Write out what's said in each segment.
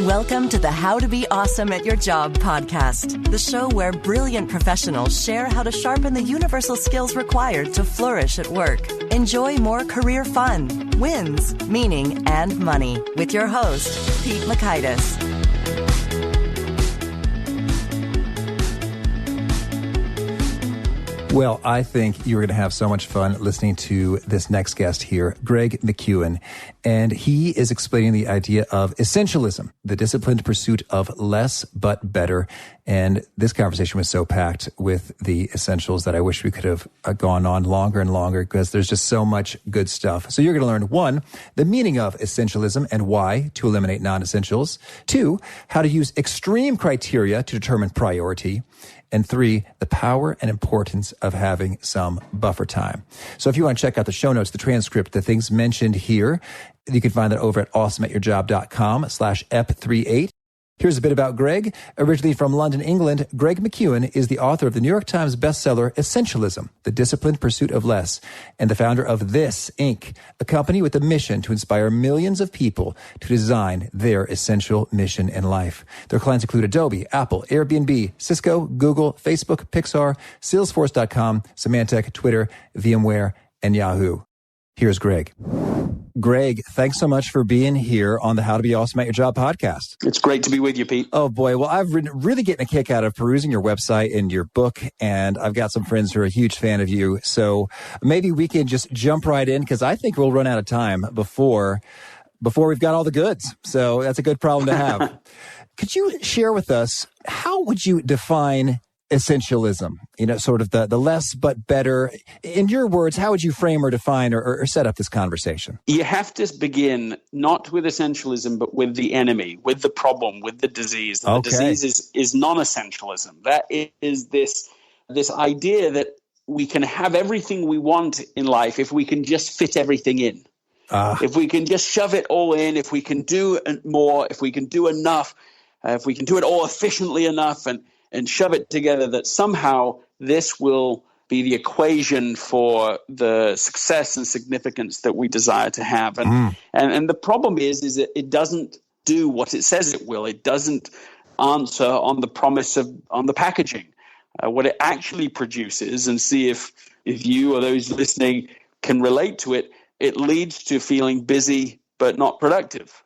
Welcome to the How to Be Awesome at Your Job podcast, the show where brilliant professionals share how to sharpen the universal skills required to flourish at work. Enjoy more career fun, wins, meaning, and money with your host, Pete McKeown. Well, I think you're going to have so much fun listening to this next guest here, Greg McKeown. And he is explaining the idea of essentialism, the disciplined pursuit of less but better. And this conversation was so packed with the essentials that I wish we could have gone on longer and longer because there's just so much good stuff. So you're going to learn, 1, the meaning of essentialism and why to eliminate non-essentials. 2, how to use extreme criteria to determine priority. And 3, the power and importance of having some buffer time. So if you want to check out the show notes, the transcript, the things mentioned here, you can find that over at awesomeatyourjob.com/ep38. Here's a bit about Greg. Originally from London, England, Greg McKeown is the author of the New York Times bestseller, Essentialism, The Disciplined Pursuit of Less, and the founder of This, Inc., a company with a mission to inspire millions of people to design their essential mission in life. Their clients include Adobe, Apple, Airbnb, Cisco, Google, Facebook, Pixar, Salesforce.com, Symantec, Twitter, VMware, and Yahoo. Here's Greg. Greg, thanks so much for being here on the How to Be Awesome at Your Job podcast. It's great to be with you, Pete. Oh, boy. Well, I've been really getting a kick out of perusing your website and your book, and I've got some friends who are a huge fan of you. So maybe we can just jump right in because I think we'll run out of time before we've got all the goods. So that's a good problem to have. Could you share with us, how would you define essentialism, sort of the less but better? In your words, how would you frame or define or set up this conversation? You have to begin not with essentialism, but with the enemy, with the problem, with the disease. And okay. The disease is non-essentialism. That is this idea that we can have everything we want in life if we can just fit everything in. If we can just shove it all in, if we can do more, if we can do enough, if we can do it all efficiently enough and shove it together, that somehow this will be the equation for the success and significance that we desire to have. And the problem is that it doesn't do what it says it will. It doesn't answer on the promise on the packaging. What it actually produces, and see if you or those listening can relate to it, it leads to feeling busy but not productive.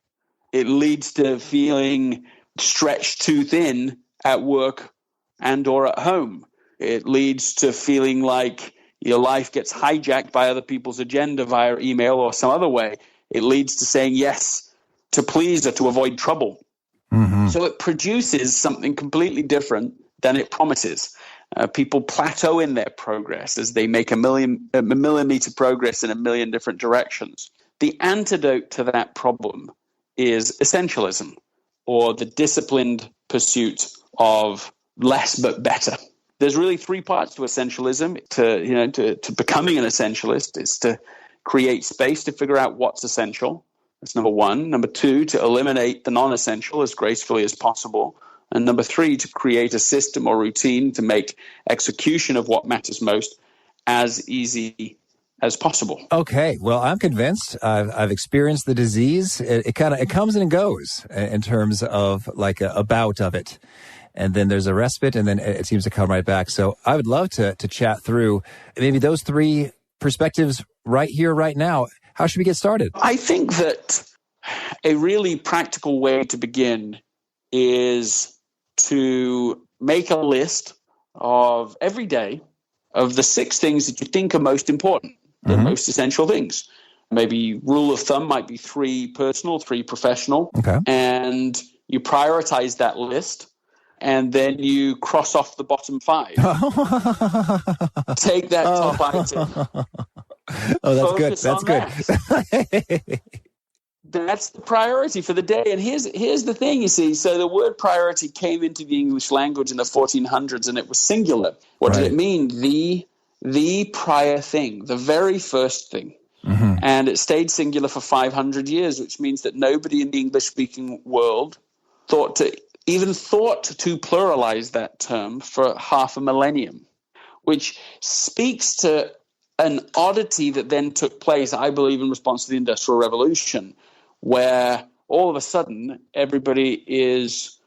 It leads to feeling stretched too thin at work and or at home. It leads to feeling like your life gets hijacked by other people's agenda via email or some other way. It leads to saying yes to please or to avoid trouble. Mm-hmm. So it produces something completely different than it promises. People plateau in their progress as they make a millimeter progress in a million different directions. The antidote to that problem is essentialism, or the disciplined pursuit of less but better. There's really 3 parts to essentialism. To becoming an essentialist is to create space to figure out what's essential. That's number 1. Number 2, to eliminate the non-essential as gracefully as possible. And number 3, to create a system or routine to make execution of what matters most as easy as possible. Okay, well, I'm convinced. I've experienced the disease. It comes and it goes in terms of like a bout of it. And then there's a respite, and then it seems to come right back. So I would love to chat through maybe those 3 perspectives right here, right now. How should we get started? I think that a really practical way to begin is to make a list of every day of the 6 things that you think are most important, the most essential things. Maybe rule of thumb might be 3 personal, 3 professional. Okay. And you prioritize that list. And then you cross off the bottom 5. Take that top item. Oh, that's good. That's good. That's the priority for the day. And here's the thing, you see. So the word priority came into the English language in the 1400s, and it was singular. What did it mean? The prior thing, the very first thing. Mm-hmm. And it stayed singular for 500 years, which means that nobody in the English-speaking world thought to pluralize that term for half a millennium, which speaks to an oddity that then took place, I believe, in response to the Industrial Revolution, where all of a sudden everybody is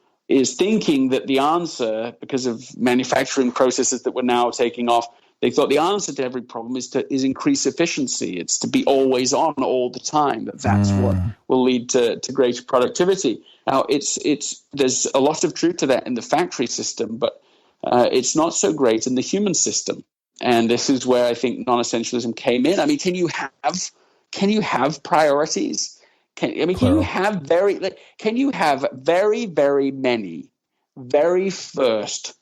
thinking that the answer, because of manufacturing processes that were now taking off, they thought the answer to every problem is increase efficiency. It's to be always on all the time. That's what will lead to greater productivity. Now, there's a lot of truth to that in the factory system, but it's not so great in the human system. And this is where I think non-essentialism came in. I mean, can you have priorities? Can you have very, very many, very first,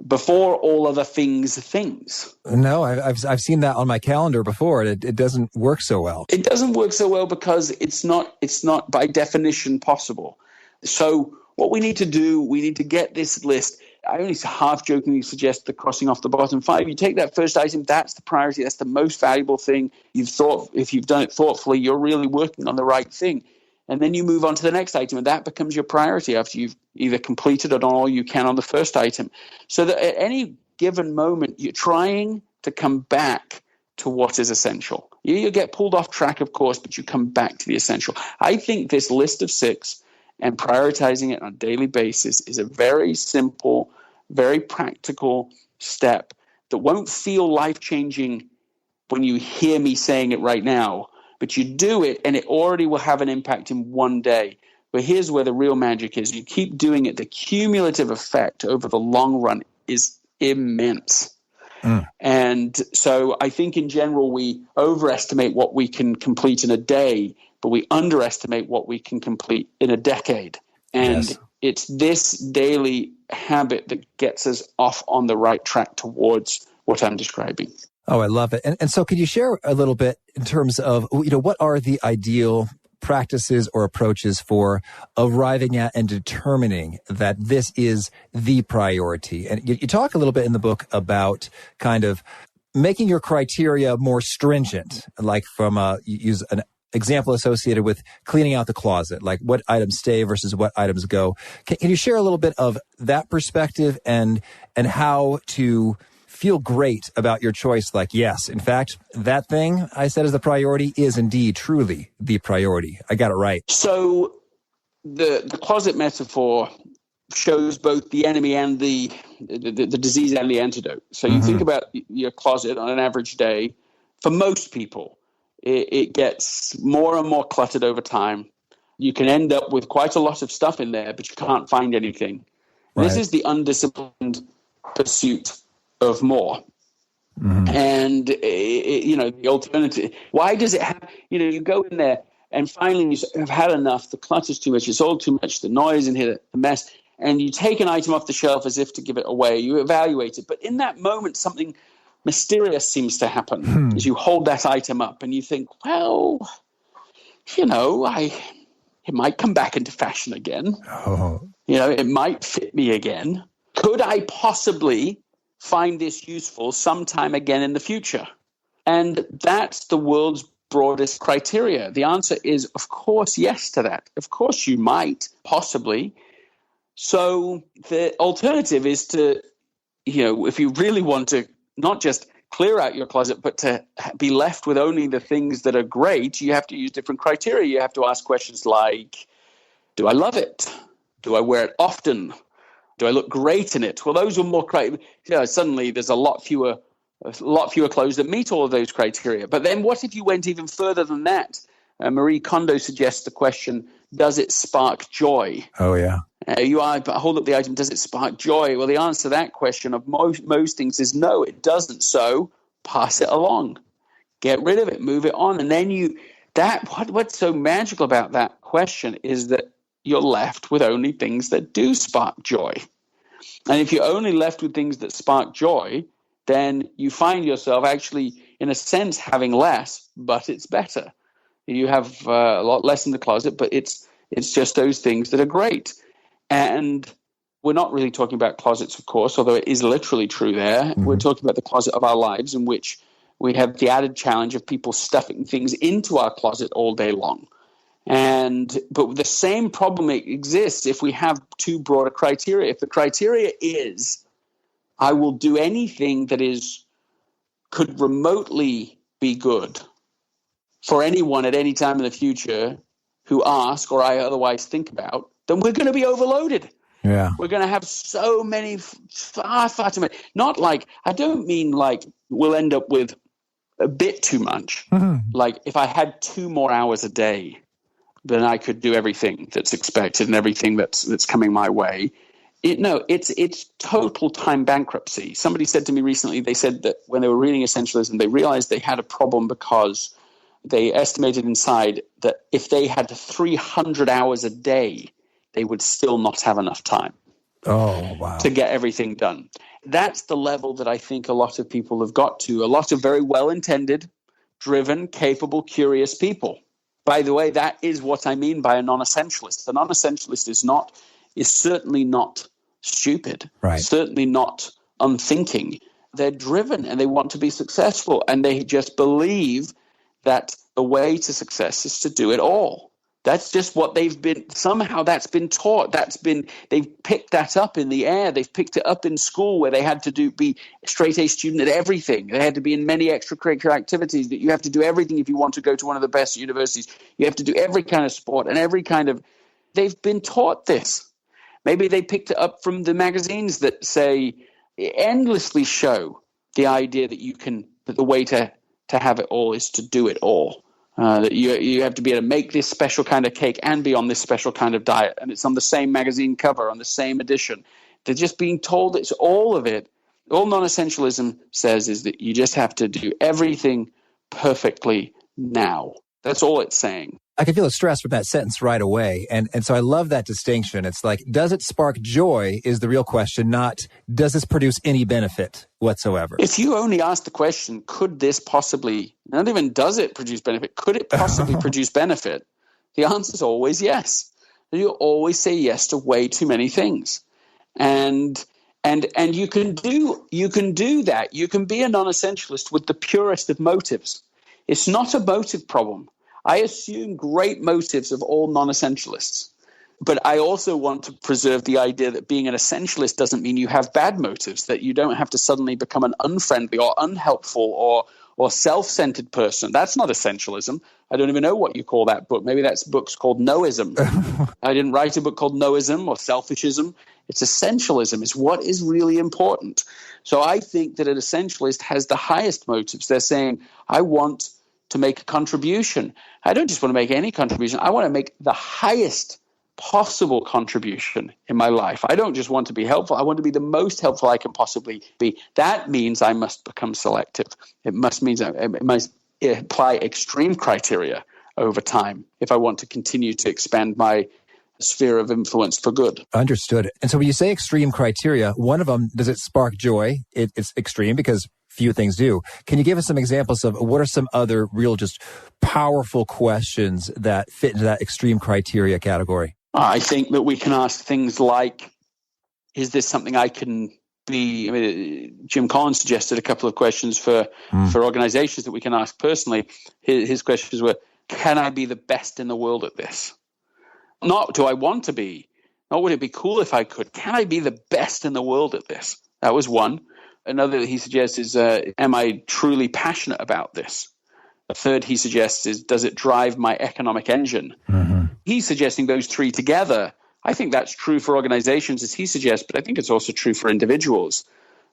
before all other things? No, I've seen that on my calendar before. It doesn't work so well. It doesn't work so well because it's not by definition possible. So what we need to do, we need to get this list. I only half jokingly suggest the crossing off the bottom 5. You take that first item, that's the priority, that's the most valuable thing. If you've done it thoughtfully, you're really working on the right thing. And then you move on to the next item, and that becomes your priority after you've either completed or done all you can on the first item. So that at any given moment, you're trying to come back to what is essential. You get pulled off track, of course, but you come back to the essential. I think this list of 6 and prioritizing it on a daily basis is a very simple, very practical step that won't feel life-changing when you hear me saying it right now, but you do it and it already will have an impact in one day. But here's where the real magic is. You keep doing it. The cumulative effect over the long run is immense. And so I think in general we overestimate what we can complete in a day, but we underestimate what we can complete in a decade. And it's this daily habit that gets us off on the right track towards what I'm describing. Oh, I love it. And so could you share a little bit in terms of, what are the ideal practices or approaches for arriving at and determining that this is the priority? And you talk a little bit in the book about kind of making your criteria more stringent, like you use an example associated with cleaning out the closet, like what items stay versus what items go. Can you share a little bit of that perspective and how to feel great about your choice? Like, yes, in fact, that thing I said is the priority is indeed truly the priority. I got it right. So the closet metaphor shows both the enemy and the disease and the antidote. So you think about your closet on an average day. For most people, it gets more and more cluttered over time. You can end up with quite a lot of stuff in there, but you can't find anything. Right. This is the undisciplined pursuit of more. And, the alternative, why does it have, you go in there and finally you have had enough, the clutter's too much, it's all too much, the noise in here, the mess, and you take an item off the shelf as if to give it away, you evaluate it, but in that moment something mysterious seems to happen as you hold that item up and you think, well, it might come back into fashion again. It might fit me again. Could I possibly find this useful sometime again in the future? And that's the world's broadest criteria. The answer is, of course, yes to that. Of course, you might, possibly. So the alternative is to, if you really want to not just clear out your closet, but to be left with only the things that are great, you have to use different criteria. You have to ask questions like, do I love it? Do I wear it often? Do I look great in it? Well, those are more criteria. Suddenly there's a lot fewer clothes that meet all of those criteria. But then what if you went even further than that? Marie Kondo suggests the question, does it spark joy? Oh, yeah. Hold up the item, does it spark joy? Well, the answer to that question of most things is no, it doesn't. So pass it along. Get rid of it, move it on. And then what's so magical about that question is that you're left with only things that do spark joy. And if you're only left with things that spark joy, then you find yourself actually, in a sense, having less, but it's better. You have a lot less in the closet, but it's just those things that are great. And we're not really talking about closets, of course, although it is literally true there. We're talking about the closet of our lives, in which we have the added challenge of people stuffing things into our closet all day long. But the same problem exists if we have too broad a criteria. If the criteria is, I will do anything that could remotely be good for anyone at any time in the future, who ask or I otherwise think about, then we're going to be overloaded. Yeah. We're going to have so many, far too many. Not like, I don't mean like we'll end up with a bit too much. Like if I had 2 more hours a day, then I could do everything that's expected and everything that's coming my way. It's total time bankruptcy. Somebody said to me recently, they said that when they were reading Essentialism, they realized they had a problem because they estimated inside that if they had 300 hours a day, they would still not have enough time to get everything done. That's the level that I think a lot of people have got to. A lot of very well-intended, driven, capable, curious people. By the way, that is what I mean by a non-essentialist. A non-essentialist is certainly not stupid, right. Certainly not unthinking. They're driven and they want to be successful, and they just believe that the way to success is to do it all. That's just what they've been, somehow that's been taught. They've picked that up in the air. They've picked it up in school where they had to be a straight A student at everything. They had to be in many extracurricular activities, that you have to do everything if you want to go to one of the best universities. You have to do every kind of sport and every kind of, they've been taught this. Maybe they picked it up from the magazines that say, endlessly show the idea that the way to have it all is to do it all. That you have to be able to make this special kind of cake and be on this special kind of diet. And it's on the same magazine cover, on the same edition. They're just being told it's all of it. All non-essentialism says is that you just have to do everything perfectly now. That's all it's saying. I can feel the stress from that sentence right away. And so I love that distinction. It's like, does it spark joy is the real question, not does this produce any benefit whatsoever? If you only ask the question, could this possibly, not even does it produce benefit, could it possibly produce benefit? The answer is always yes. You always say yes to way too many things. And you can do that. You can be a non-essentialist with the purest of motives. It's not a motive problem. I assume great motives of all non-essentialists. But I also want to preserve the idea that being an essentialist doesn't mean you have bad motives, that you don't have to suddenly become an unfriendly or unhelpful or self-centered person. That's not essentialism. I don't even know what you call that book. Maybe that book's called Noism. I didn't write a book called Noism or Selfishism. It's essentialism. It's what is really important. So I think that an essentialist has the highest motives. They're saying, I want to make a contribution. I don't just want to make any contribution. I want to make the highest possible contribution in my life. I don't just want to be helpful. I want to be the most helpful I can possibly be. That means I must become selective. It must apply extreme criteria over time if I want to continue to expand my sphere of influence for good. Understood. And so when you say extreme criteria, one of them, does it spark joy? It's extreme because few things do. Can you give us some examples of what are some other real just powerful questions that fit into that extreme criteria category? I think that we can ask things like, is this something I can be? I mean, Jim Collins suggested a couple of questions for organizations that we can ask personally. His questions were, can I be the best in the world at this? Not do I want to be, not would it be cool if I could. Can I be the best in the world at this? That was one. Another that he suggests is, am I truly passionate about this? A third he suggests is, does it drive my economic engine? Mm-hmm. He's suggesting those three together. I think that's true for organizations, as he suggests, but I think it's also true for individuals.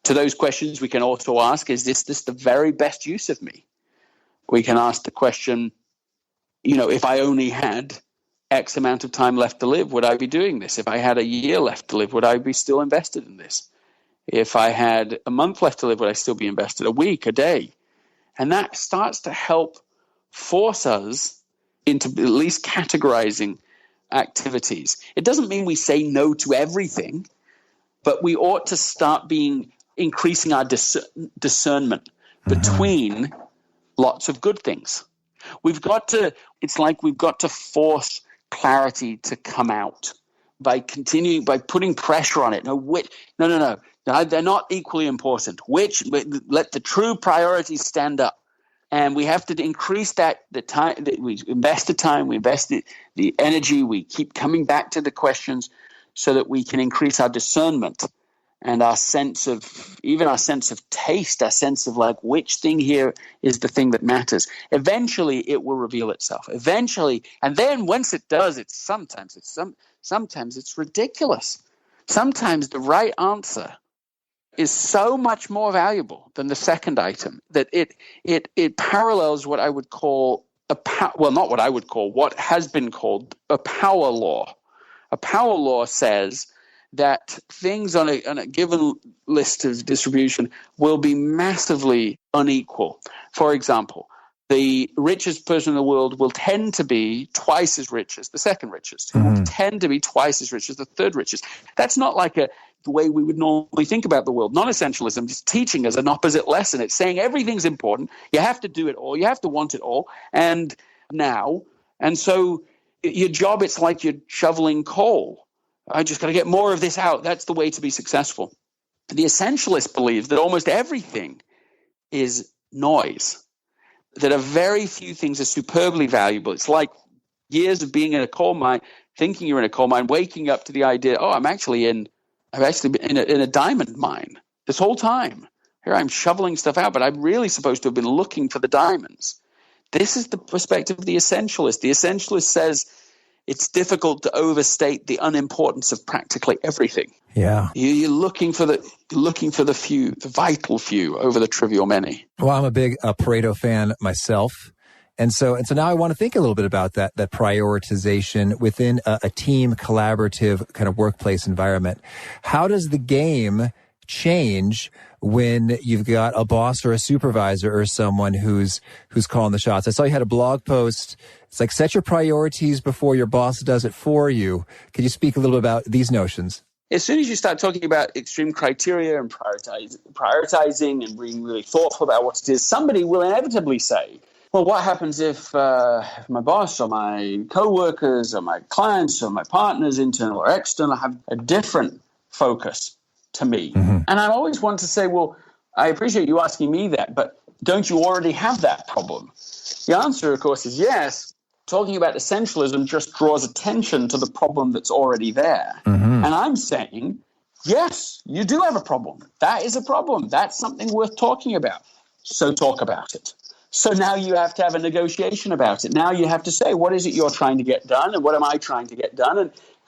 To those questions, we can also ask, is this the very best use of me? We can ask the question, if I only had X amount of time left to live, would I be doing this? If I had a year left to live, would I be still invested in this? If I had a month left to live, would I still be invested? A week, a day? And that starts to help force us into at least categorizing activities. It doesn't mean we say no to everything, but we ought to start increasing our discernment between lots of good things. It's like we've got to force clarity to come out by putting pressure on it. No. They're not equally important. Let the true priorities stand up. And we have to increase the time that we invest the time, we invest the energy, we keep coming back to the questions so that we can increase our discernment and our sense of taste, our sense of like which thing here is the thing that matters. Eventually it will reveal itself. Eventually, and then once it does, sometimes it's ridiculous. Sometimes the right answer is so much more valuable than the second item that it parallels what I would call what has been called a power law. A power law says that things on a given list of distribution will be massively unequal. For example, the richest person in the world will tend to be twice as rich as the second richest, who will tend to be twice as rich as the third richest. That's not like the way we would normally think about the world. Non-essentialism is teaching us an opposite lesson. It's saying everything's important. You have to do it all. You have to want it all. And so your job, it's like you're shoveling coal. I just got to get more of this out. That's the way to be successful. The essentialist believes that almost everything is noise, that a very few things are superbly valuable. It's like years of being in a coal mine, thinking you're in a coal mine, waking up to the idea, I've actually been in a diamond mine this whole time. Here I'm shoveling stuff out, but I'm really supposed to have been looking for the diamonds. This is the perspective of the essentialist. The essentialist says it's difficult to overstate the unimportance of practically everything. Yeah, you're looking for the few, the vital few, over the trivial many. Well, I'm a big Pareto fan myself, and so now I want to think a little bit about that prioritization within a team, collaborative kind of workplace environment. How does the game change when you've got a boss or a supervisor or someone who's calling the shots? I saw you had a blog post. It's like, set your priorities before your boss does it for you. Could you speak a little bit about these notions? As soon as you start talking about extreme criteria and prioritizing and being really thoughtful about what it is, somebody will inevitably say, well, what happens if my boss or my coworkers or my clients or my partners, internal or external, have a different focus to me? Mm-hmm. And I always want to say, well, I appreciate you asking me that, but don't you already have that problem? The answer, of course, is yes. Talking about essentialism just draws attention to the problem that's already there. Mm-hmm. And I'm saying, yes, you do have a problem. That is a problem. That's something worth talking about. So talk about it. So now you have to have a negotiation about it. Now you have to say, what is it you're trying to get done, and what am I trying to get done?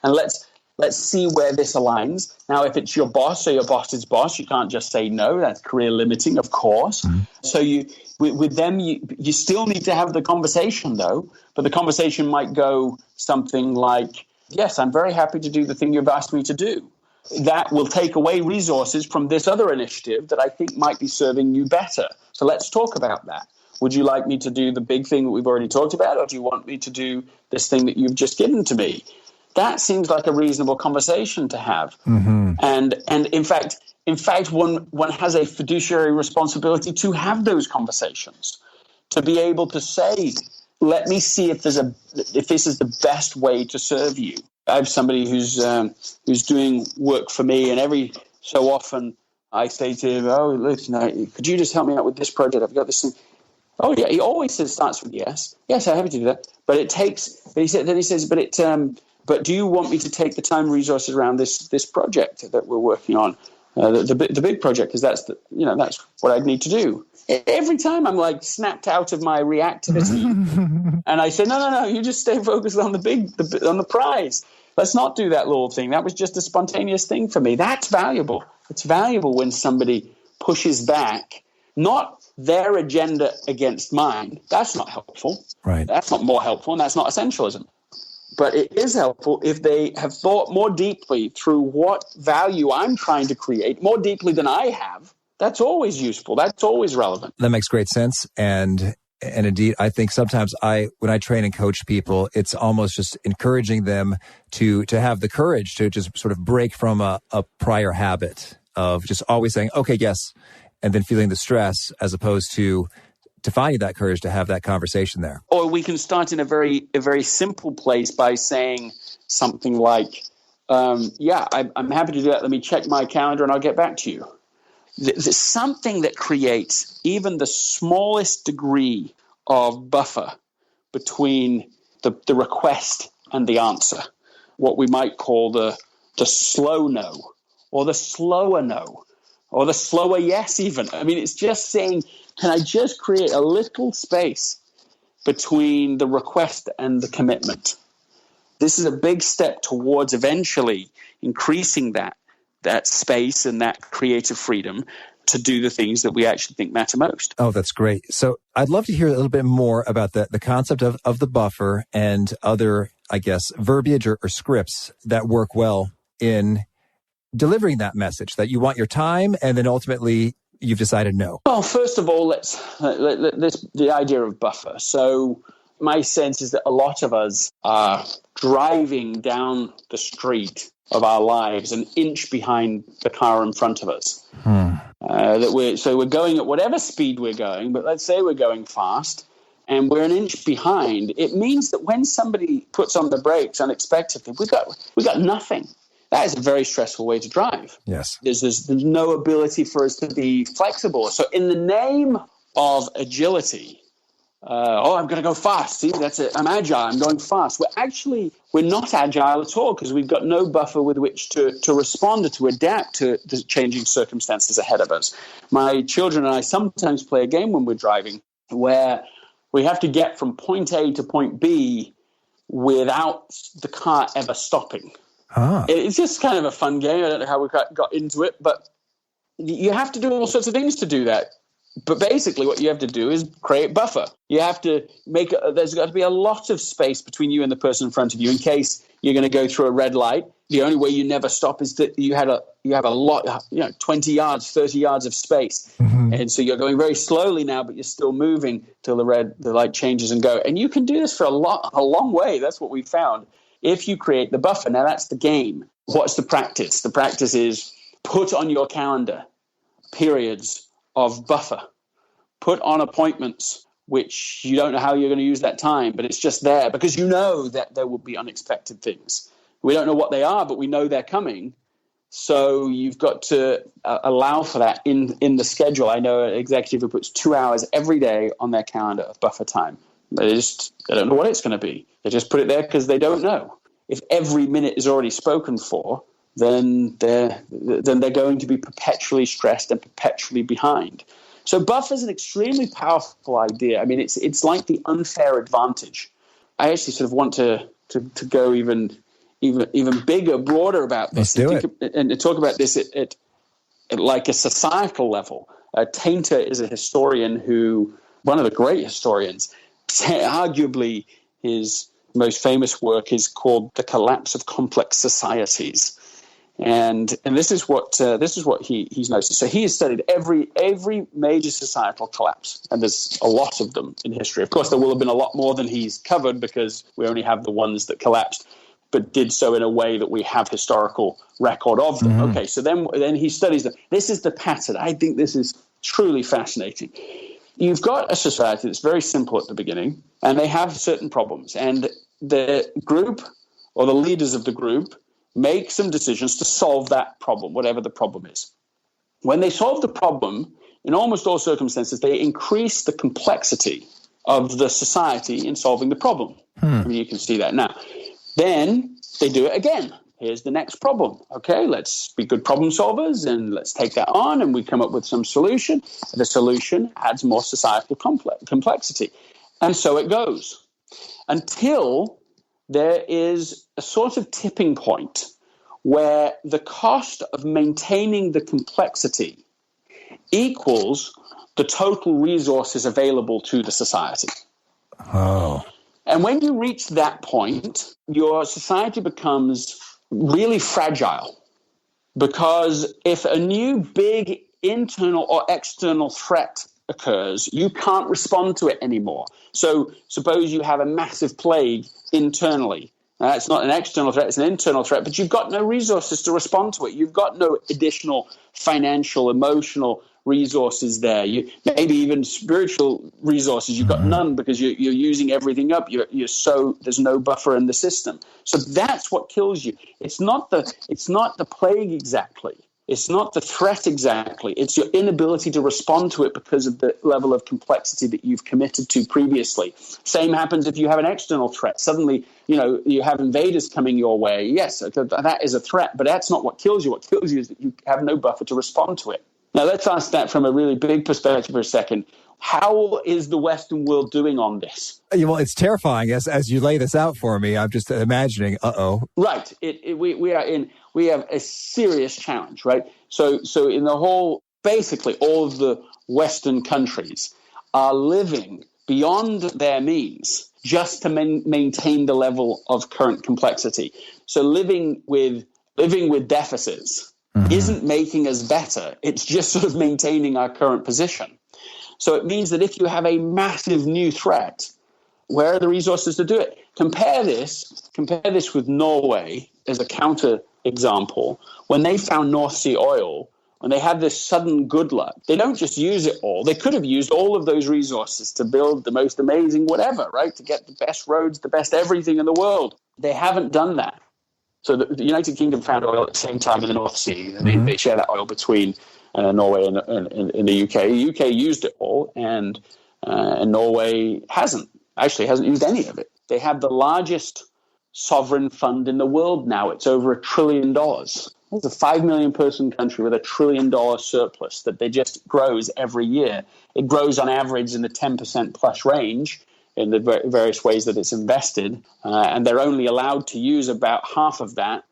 And let's see where this aligns. Now, if it's your boss or your boss's boss, you can't just say no. That's career limiting, of course. Mm-hmm. So with them, you still need to have the conversation, though. But the conversation might go something like, yes, I'm very happy to do the thing you've asked me to do. That will take away resources from this other initiative that I think might be serving you better. So let's talk about that. Would you like me to do the big thing that we've already talked about, or do you want me to do this thing that you've just given to me? That seems like a reasonable conversation to have. Mm-hmm. And in fact, one has a fiduciary responsibility to have those conversations, to be able to say, let me see if this is the best way to serve you. I have somebody who's doing work for me, and every so often I say to him, oh, listen, could you just help me out with this project? I've got this thing. Oh, yeah, he always starts with yes. Yes, I'm happy to do that. But but do you want me to take the time and resources around this project that we're working on, the big project, because that's what I need to do. Every time I'm like snapped out of my reactivity, and I say, no, you just stay focused on on the prize. Let's not do that little thing. That was just a spontaneous thing for me. That's valuable. It's valuable when somebody pushes back, not their agenda against mine. That's not helpful. Right. That's not more helpful, and that's not essentialism. But it is helpful if they have thought more deeply through what value I'm trying to create, more deeply than I have. That's always useful. That's always relevant. That makes great sense. And indeed, I think sometimes when I train and coach people, it's almost just encouraging them to have the courage to just sort of break from a prior habit of just always saying, okay, yes, and then feeling the stress, as opposed to finding that courage to have that conversation there. Or we can start in a very simple place by saying something like, I'm happy to do that. Let me check my calendar and I'll get back to you. There's something that creates even the smallest degree of buffer between the request and the answer, what we might call the slow no, or the slower no, or the slower yes even. I mean, it's just saying, can I just create a little space between the request and the commitment? This is a big step towards eventually increasing that space and that creative freedom to do the things that we actually think matter most. Oh, that's great. So I'd love to hear a little bit more about the concept of the buffer and other, I guess, verbiage or scripts that work well in delivering that message, that you want your time and then ultimately you've decided no. Well, first of all, let's the idea of buffer. So my sense is that a lot of us are driving down the street of our lives an inch behind the car in front of us. We're going at whatever speed we're going, but let's say we're going fast and we're an inch behind. It means that when somebody puts on the brakes unexpectedly, we got nothing. That is a very stressful way to drive. Yes. There's no ability for us to be flexible. So in the name of agility, I'm going to go fast. See, that's it. I'm agile. I'm going fast. We're not agile at all because we've got no buffer with which to respond or to adapt to the changing circumstances ahead of us. My children and I sometimes play a game when we're driving where we have to get from point A to point B without the car ever stopping. It's just kind of a fun game. I don't know how we got into it, but you have to do all sorts of things to do that. But basically what you have to do is create buffer. You have to there's got to be a lot of space between you and the person in front of you in case you're going to go through a red light. The only way you never stop is that you have a lot, 20 yards, 30 yards of space. Mm-hmm. And so you're going very slowly now, but you're still moving till the light changes and go. And you can do this for a long way. That's what we found. If you create the buffer, now that's the game. What's the practice? The practice is put on your calendar periods of buffer. Put on appointments which you don't know how you're going to use that time, but it's just there because you know that there will be unexpected things. We don't know what they are, but we know they're coming. So you've got to allow for that in the schedule. I know an executive who puts 2 hours every day on their calendar of buffer time. They don't know what it's going to be. They just put it there because they don't know. If every minute is already spoken for, then they're going to be perpetually stressed and perpetually behind. So buffer is an extremely powerful idea. I mean, it's like the unfair advantage. I actually sort of want to go even bigger, broader about this. Let's do it. And talk about this at like a societal level. Tainter is a historian one of the great historians. Arguably, his most famous work is called The Collapse of Complex Societies. And this is what he's noticed. So he has studied every major societal collapse, and there's a lot of them in history. Of course, there will have been a lot more than he's covered because we only have the ones that collapsed, but did so in a way that we have historical record of them. Mm-hmm. Okay, so then he studies them. This is the pattern. I think this is truly fascinating. You've got a society that's very simple at the beginning, and they have certain problems, and the group or the leaders of the group make some decisions to solve that problem, whatever the problem is. When they solve the problem, in almost all circumstances, they increase the complexity of the society in solving the problem. I mean, you can see that now. Then they do it again. Here's the next problem. Okay, let's be good problem solvers and let's take that on, and we come up with some solution. The solution adds more societal complexity. And so it goes until there is a sort of tipping point where the cost of maintaining the complexity equals the total resources available to the society. Oh. And when you reach that point, your society becomes really fragile, because if a new big internal or external threat occurs, you can't respond to it anymore. So suppose you have a massive plague internally. Now, it's not an external threat, it's an internal threat, but you've got no resources to respond to it. You've got no additional financial, emotional resources there. Maybe even spiritual resources. You've got none because you're using everything up. There's no buffer in the system. So that's what kills you. It's not the plague exactly. It's not the threat exactly. It's your inability to respond to it because of the level of complexity that you've committed to previously. Same happens if you have an external threat. Suddenly, you have invaders coming your way. Yes, that is a threat, but that's not what kills you. What kills you is that you have no buffer to respond to it. Now, let's ask that from a really big perspective for a second. How is the Western world doing on this? Well, it's terrifying as you lay this out for me. I'm just imagining, Right. We have a serious challenge, right? So in the whole, basically all of the Western countries are living beyond their means just to maintain the level of current complexity. So living with deficits isn't making us better. It's just sort of maintaining our current position. So it means that if you have a massive new threat, where are the resources to do it? Compare this with Norway as a counter example. When they found North Sea oil, when they had this sudden good luck, they don't just use it all. They could have used all of those resources to build the most amazing whatever, right? To get the best roads, the best everything in the world. They haven't done that. So the United Kingdom found oil at the same time in the North Sea. They share that oil between Norway and the UK. The UK used it all, and Norway hasn't used any of it. They have the largest sovereign fund in the world now. It's over $1 trillion. It's a 5 million person country with $1 trillion surplus that just grows every year. It grows on average in the 10% plus range in the various ways that it's invested, and they're only allowed to use about half of that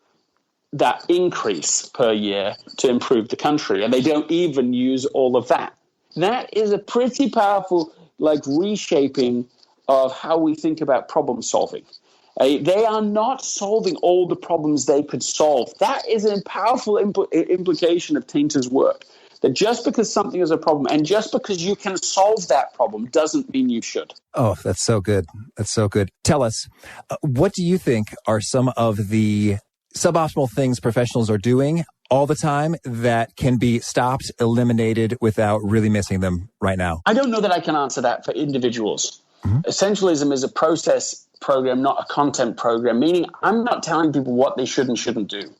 increase per year to improve the country, and they don't even use all of that. That is a pretty powerful reshaping of how we think about problem solving. They are not solving all the problems they could solve. That is a powerful implication of Tainter's work, that just because something is a problem and just because you can solve that problem doesn't mean you should. Oh, that's so good. That's so good. Tell us, what do you think are some of the suboptimal things professionals are doing all the time that can be stopped, eliminated without really missing them right now? I don't know that I can answer that for individuals. Essentialism is a process program, not a content program, meaning I'm not telling people what they should and shouldn't do.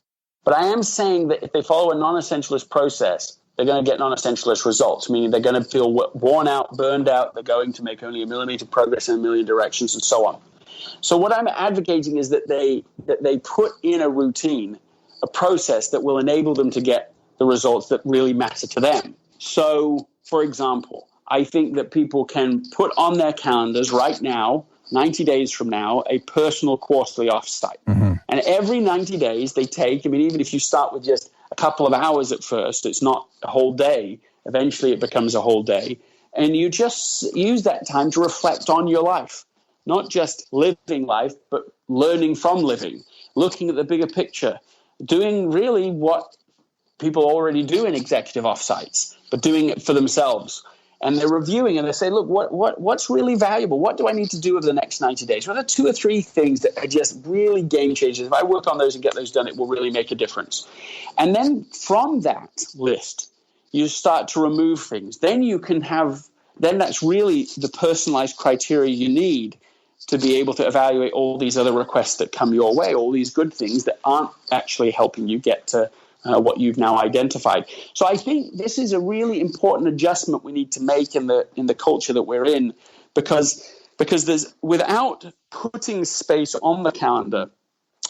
But I am saying that if they follow a non-essentialist process, they're going to get non-essentialist results, meaning they're going to feel worn out, burned out, they're going to make only a millimeter progress in a million directions, and so on. So what I'm advocating is that they put in a routine, a process that will enable them to get the results that really matter to them. So, for example, I think that people can put on their calendars right now, 90 days from now, a personal quarterly offsite. And every 90 days they take, even if you start with just a couple of hours at first, it's not a whole day. Eventually it becomes a whole day. And you just use that time to reflect on your life. Not just living life, but learning from living, looking at the bigger picture, doing really what people already do in executive offsites, but doing it for themselves. And they're reviewing and they say, look, what's really valuable? What do I need to do over the next 90 days? What are 2 or 3 things that are just really game changers? If I work on those and get those done, it will really make a difference. And then from that list, you start to remove things. Then that's really the personalized criteria you need to be able to evaluate all these other requests that come your way, all these good things that aren't actually helping you get to what you've now identified. So I think this is a really important adjustment we need to make in the culture that we're in, because there's, without putting space on the calendar,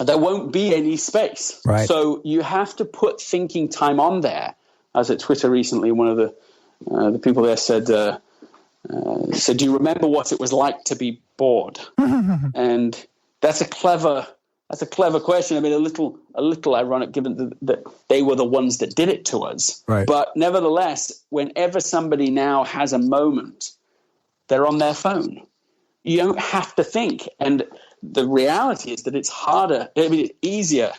there won't be any space. Right. So you have to put thinking time on there. I was at Twitter recently, one of the people there said, do you remember what it was like to be bored? And that's a clever question. A little ironic, given that they were the ones that did it to us. Right. But nevertheless, whenever somebody now has a moment, they're on their phone. You don't have to think. And the reality is that it's harder. It's easier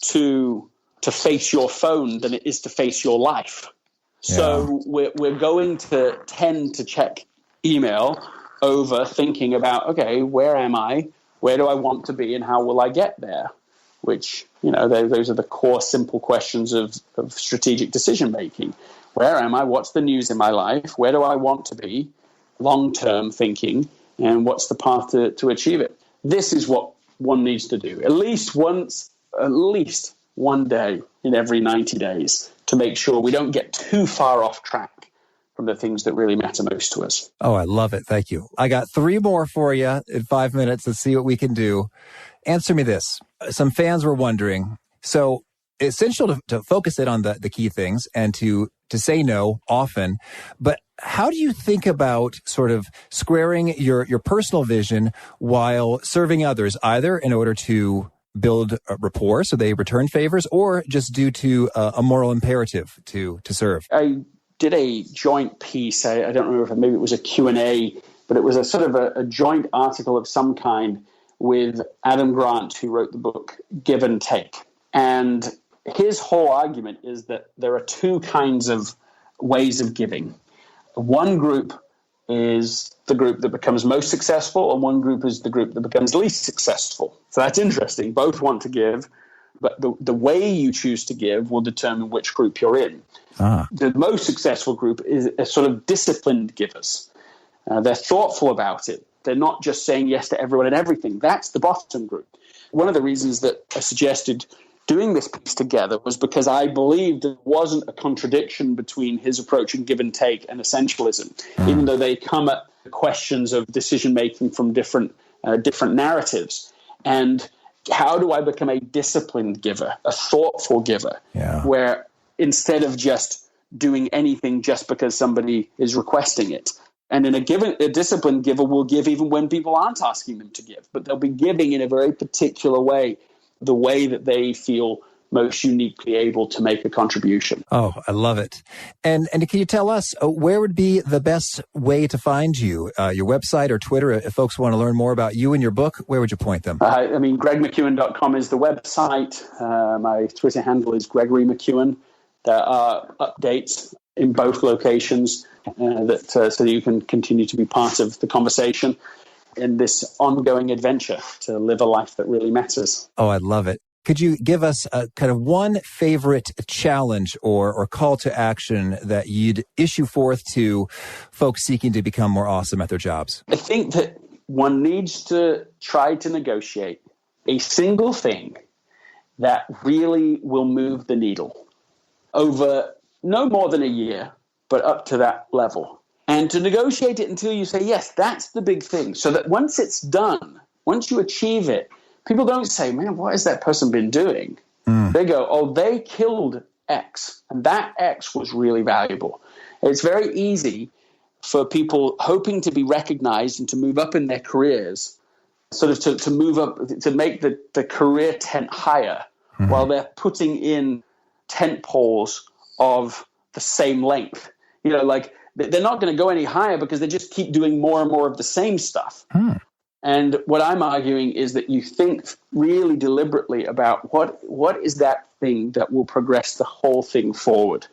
to face your phone than it is to face your life. Yeah. So we're going to tend to check email over thinking about, okay, where am I? Where do I want to be, and how will I get there? Which, those are the core simple questions of strategic decision making. Where am I? What's the news in my life? Where do I want to be? Long-term thinking, and what's the path to achieve it? This is what one needs to do at least one day in every 90 days to make sure we don't get too far off track from the things that really matter most to us. Oh, I love it. Thank you. I got 3 more for you in 5 minutes. Let's see what we can do. Answer me this. Some fans were wondering, so it's essential to focus in on the key things and to say no often, but how do you think about sort of squaring your personal vision while serving others, either in order to build a rapport so they return favors, or just due to a moral imperative to serve? I did a joint piece. I don't remember if maybe it was a Q&A, but it was a sort of a joint article of some kind with Adam Grant, who wrote the book Give and Take. And his whole argument is that there are 2 kinds of ways of giving. One group is the group that becomes most successful, and one group is the group that becomes least successful. So that's interesting. Both want to give, but the way you choose to give will determine which group you're in. The most successful group is a sort of disciplined givers. They're thoughtful about it. They're not just saying yes to everyone and everything. That's the bottom group. One of the reasons that I suggested doing this piece together was because I believed there wasn't a contradiction between his approach in Give and Take and essentialism, even though they come at questions of decision-making from different narratives. And how do I become a disciplined giver, a thoughtful giver, where instead of just doing anything just because somebody is requesting it? And in a disciplined giver will give even when people aren't asking them to give, but they'll be giving in a very particular way, the way that they feel most uniquely able to make a contribution. Oh, I love it. And can you tell us where would be the best way to find you? Your website or Twitter? If folks want to learn more about you and your book, where would you point them? GregMcKeown.com is the website. My Twitter handle is Gregory McKeown. There are updates in both locations so that you can continue to be part of the conversation in this ongoing adventure to live a life that really matters. Oh, I love it. Could you give us a kind of one favorite challenge or call to action that you'd issue forth to folks seeking to become more awesome at their jobs? I think that one needs to try to negotiate a single thing that really will move the needle over no more than a year, but up to that level. And to negotiate it until you say, yes, that's the big thing. So that once it's done, once you achieve it, people don't say, man, what has that person been doing? They go, oh, they killed X, and that X was really valuable. It's very easy for people hoping to be recognized and to move up in their careers, sort of to move up, to make the career tent higher while they're putting in tent poles of the same length. You know, like they're not going to go any higher because they just keep doing more and more of the same stuff. And what I'm arguing is that you think really deliberately about what is that thing that will progress the whole thing forward.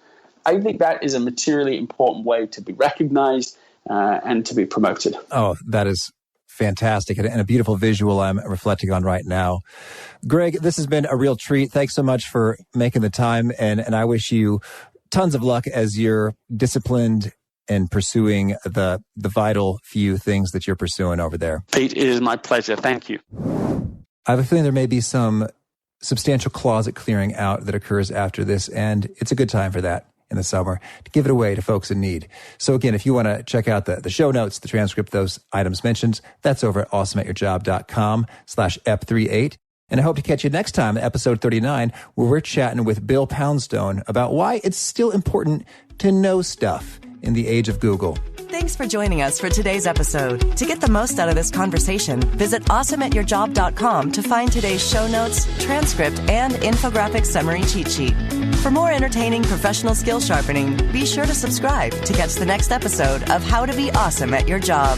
I think that is a materially important way to be recognized and to be promoted. Oh, that is fantastic and a beautiful visual I'm reflecting on right now. Greg, this has been a real treat. Thanks so much for making the time, and I wish you tons of luck as you're disciplined and pursuing the vital few things that you're pursuing over there. Pete, it is my pleasure. Thank you. I have a feeling there may be some substantial closet clearing out that occurs after this, and it's a good time for that in the summer to give it away to folks in need. So again, if you want to check out the show notes, the transcript, those items mentioned, that's over at awesomeatyourjob.com/ep38. And I hope to catch you next time, episode 39, where we're chatting with Bill Poundstone about why it's still important to know stuff in the age of Google. Thanks for joining us for today's episode. To get the most out of this conversation, visit awesomeatyourjob.com to find today's show notes, transcript, and infographic summary cheat sheet. For more entertaining professional skill sharpening, be sure to subscribe to catch the next episode of How to Be Awesome at Your Job.